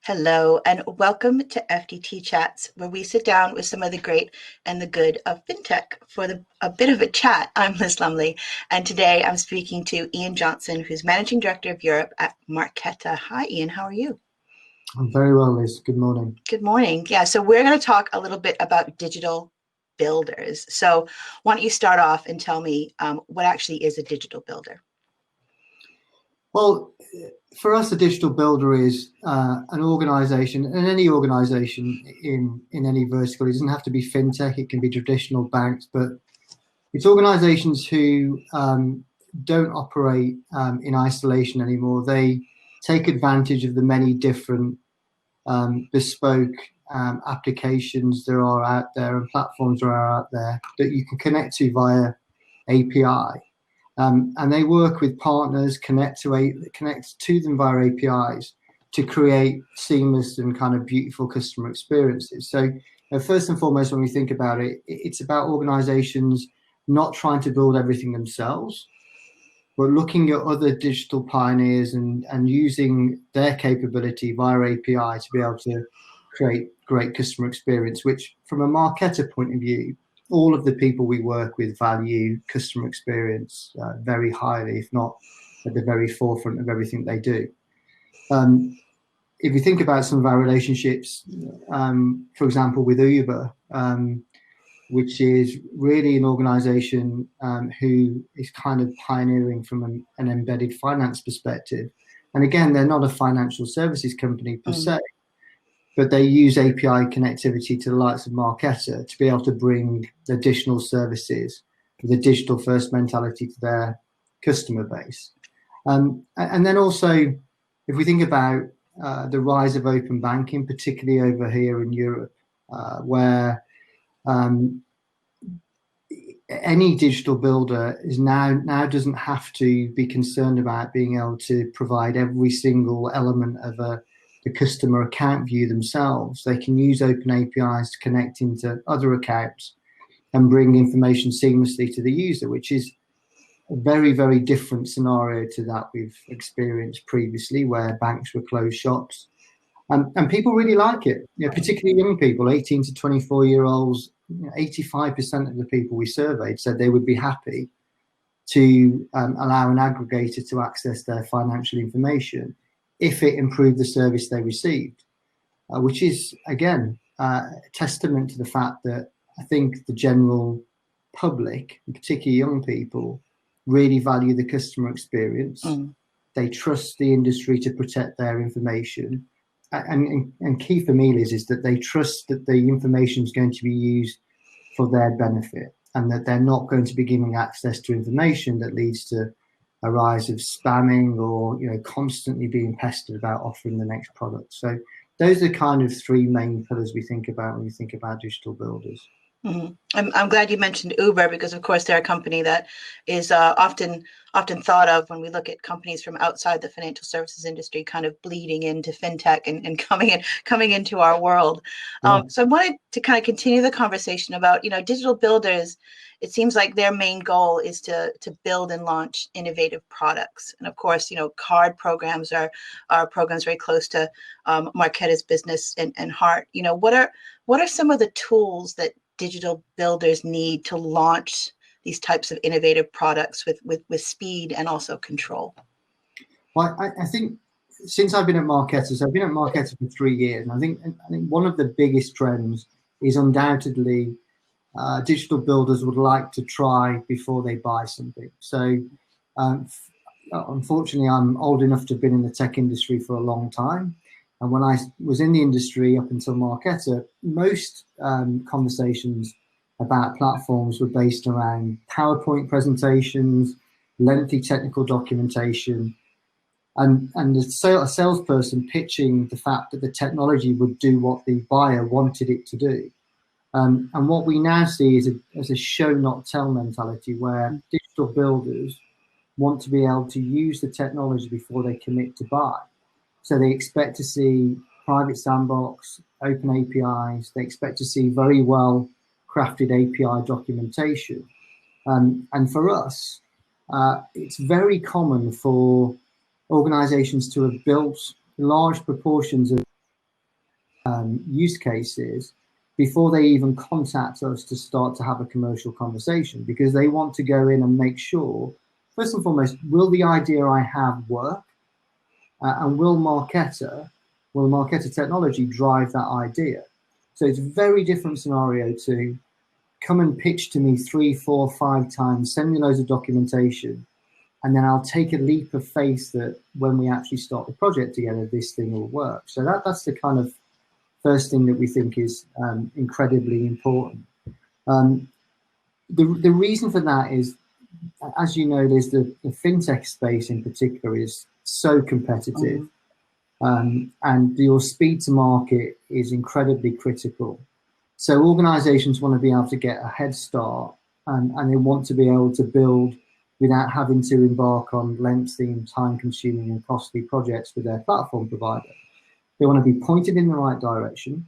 Hello, and welcome to FTT Chats, where we sit down with some of the great and the good of FinTech for a bit of a chat. I'm Liz Lumley, and today I'm speaking to Ian Johnson, who's Managing Director of Europe at Marqeta. Hi, Ian. How are you? I'm very well, Liz. Good morning. Good morning. Yeah, so we're going to talk a little bit about digital builders. So why don't you start off and tell me what actually is a digital builder? Well, for us, a digital builder is an organization, and any organization in any vertical. It doesn't have to be fintech, it can be traditional banks, but it's organizations who don't operate in isolation anymore. They take advantage of the many different bespoke applications there are out there and platforms there are out there that you can connect to via API. And they work with partners, connect to them via APIs to create seamless and kind of beautiful customer experiences. So first and foremost, when we think about it, it's about organizations not trying to build everything themselves, but looking at other digital pioneers and using their capability via API to be able to create great customer experience, which from a Marqeta point of view, all of the people we work with value customer experience very highly, if not at the very forefront of everything they do. If you think about some of our relationships, for example, with Uber, which is really an organization who is kind of pioneering from an embedded finance perspective. And again, they're not a financial services company per se, but they use API connectivity to the likes of Marqeta to be able to bring additional services with a digital first mentality to their customer base. And then also, if we think about the rise of open banking, particularly over here in Europe, where any digital builder is now doesn't have to be concerned about being able to provide every single element of the customer account view themselves. They can use open APIs to connect into other accounts and bring information seamlessly to the user, which is a very, very different scenario to that we've experienced previously, where banks were closed shops. And people really like it, particularly young people, 18 to 24-year-olds. 85% of the people we surveyed said they would be happy to allow an aggregator to access their financial information if it improved the service they received, which is, again, a testament to the fact that I think the general public, and particularly young people, really value the customer experience. They trust the industry to protect their information. And key for me is that they trust that the information is going to be used for their benefit and that they're not going to be giving access to information that leads to a rise of spamming or constantly being pestered about offering the next product. So those are kind of three main pillars we think about when we think about digital builders. I'm glad you mentioned Uber, because of course they're a company that is often thought of when we look at companies from outside the financial services industry kind of bleeding into fintech and coming into our world. So I wanted to kind of continue the conversation about digital builders. It seems like their main goal is to build and launch innovative products, and of course card programs are programs very close to Marqeta's business and heart. What are some of the tools that digital builders need to launch these types of innovative products with speed and also control? Well, I think since I've been at Marqeta, so I've been at Marqeta for 3 years, and I think one of the biggest trends is undoubtedly digital builders would like to try before they buy something. So unfortunately, I'm old enough to have been in the tech industry for a long time. And when I was in the industry up until Marqeta, most conversations about platforms were based around PowerPoint presentations, lengthy technical documentation, and a salesperson pitching the fact that the technology would do what the buyer wanted it to do. And what we now see is a show not tell mentality, where digital builders want to be able to use the technology before they commit to buy. So they expect to see private sandbox, open APIs. They expect to see very well crafted API documentation. And for us, it's very common for organizations to have built large proportions of use cases before they even contact us to start to have a commercial conversation, because they want to go in and make sure, first and foremost, will the idea I have work? And will Marketer technology drive that idea? So it's a very different scenario to come and pitch to me 3, 4, 5 times, send me loads of documentation, and then I'll take a leap of faith that when we actually start the project together, this thing will work. So that's the kind of first thing that we think is incredibly important. The reason for that is, as you know, there's the fintech space in particular is so competitive, and your speed to market is incredibly critical. So organizations want to be able to get a head start, and they want to be able to build without having to embark on lengthy and time-consuming and costly projects with their platform provider. They want to be pointed in the right direction.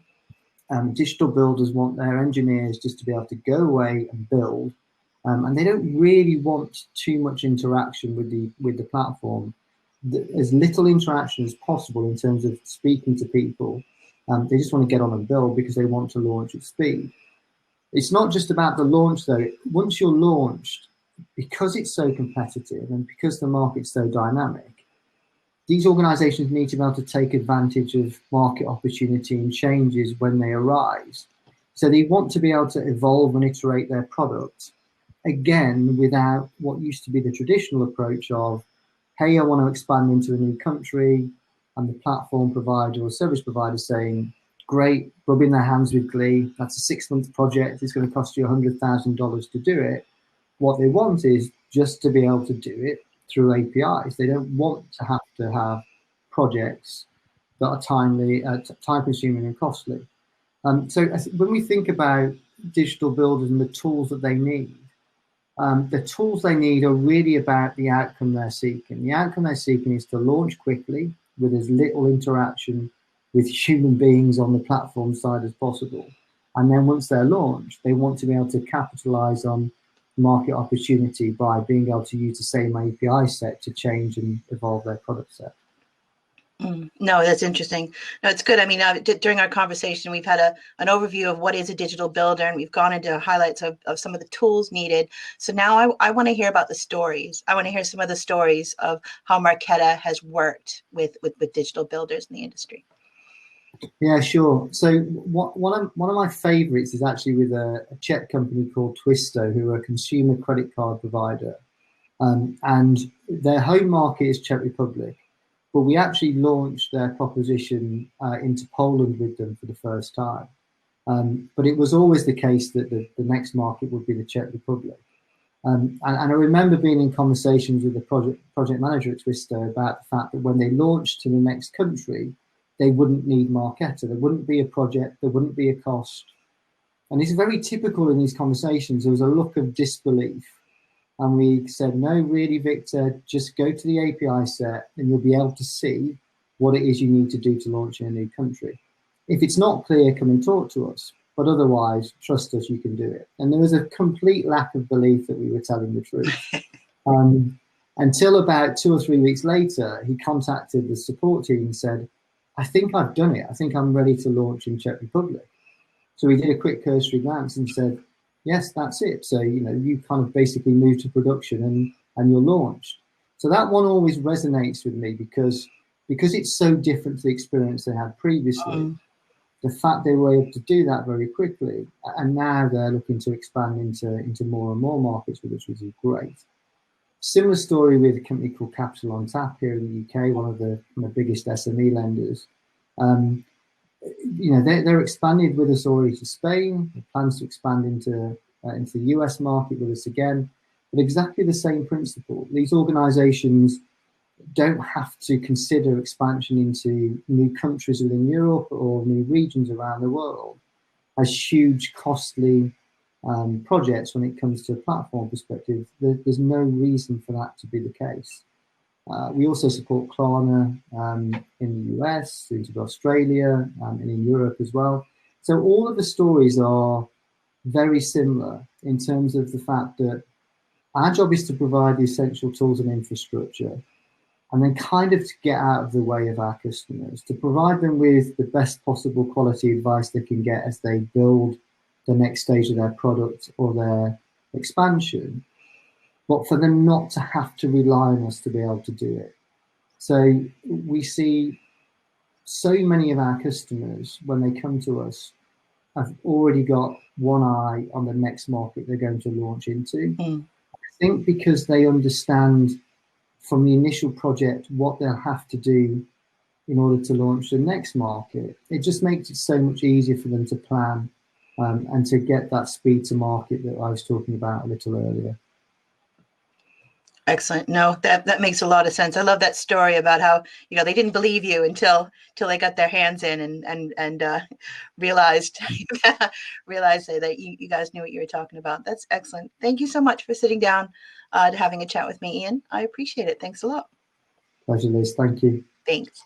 Digital builders want their engineers just to be able to go away and build, and they don't really want too much interaction with the platform. As little interaction as possible in terms of speaking to people. They just want to get on and build because they want to launch at speed. It's not just about the launch though. Once you're launched, because it's so competitive and because the market's so dynamic, these organizations need to be able to take advantage of market opportunity and changes when they arise. So they want to be able to evolve and iterate their product, again, without what used to be the traditional approach of, hey, I want to expand into a new country, and the platform provider or service provider saying, great, rubbing their hands with glee, that's a 6-month project, it's going to cost you $100,000 to do it. What they want is just to be able to do it through APIs. They don't want to have projects that are time-consuming and costly. So when we think about digital builders and the tools that they need, the tools they need are really about the outcome they're seeking. The outcome they're seeking is to launch quickly with as little interaction with human beings on the platform side as possible. And then once they're launched, they want to be able to capitalize on market opportunity by being able to use the same API set to change and evolve their product set. No, that's interesting. No, it's good. I mean, during our conversation, we've had an overview of what is a digital builder, and we've gone into highlights of some of the tools needed. So now I want to hear about the stories. I want to hear some of the stories of how Marqeta has worked with digital builders in the industry. Yeah, sure. So one of my favorites is actually with a Czech company called Twisto, who are a consumer credit card provider. And their home market is Czech Republic. But we actually launched their proposition into Poland with them for the first time. But it was always the case that the next market would be the Czech Republic. And I remember being in conversations with the project manager at Twisto about the fact that when they launched to the next country, they wouldn't need Marqeta. There wouldn't be a project, there wouldn't be a cost. And it's very typical in these conversations. There was a look of disbelief. And we said, no, really, Victor, just go to the API set and you'll be able to see what it is you need to do to launch in a new country. If it's not clear, come and talk to us. But otherwise, trust us, you can do it. And there was a complete lack of belief that we were telling the truth. Until about 2 or 3 weeks later, he contacted the support team and said, I think I've done it. I think I'm ready to launch in Czech Republic. So we did a quick cursory glance and said, yes, that's it. So, you kind of basically moved to production and you're launched. So that one always resonates with me because it's so different to the experience they had previously. The fact they were able to do that very quickly, and now they're looking to expand into more and more markets with us, which is great. Similar story with a company called Capital on Tap here in the UK, one of the biggest SME lenders. They're expanded with us already to Spain. They plans to expand into the US market with us again. But exactly the same principle. These organizations don't have to consider expansion into new countries within Europe or new regions around the world as huge, costly projects when it comes to a platform perspective. There's no reason for that to be the case. We also support Klarna in the US, into Australia, and in Europe as well. So all of the stories are very similar in terms of the fact that our job is to provide the essential tools and infrastructure. and then kind of to get out of the way of our customers, to provide them with the best possible quality advice they can get as they build the next stage of their product or their expansion, but for them not to have to rely on us to be able to do it. So we see so many of our customers, when they come to us, have already got one eye on the next market they're going to launch into. I think because they understand from the initial project what they'll have to do in order to launch the next market, it just makes it so much easier for them to plan and to get that speed to market that I was talking about a little earlier. Excellent. No, that makes a lot of sense. I love that story about how, you know, they didn't believe you until they got their hands in and realized that you guys knew what you were talking about. That's excellent. Thank you so much for sitting down to having a chat with me, Ian. I appreciate it. Thanks a lot. Pleasure, Liz. Thank you. Thanks.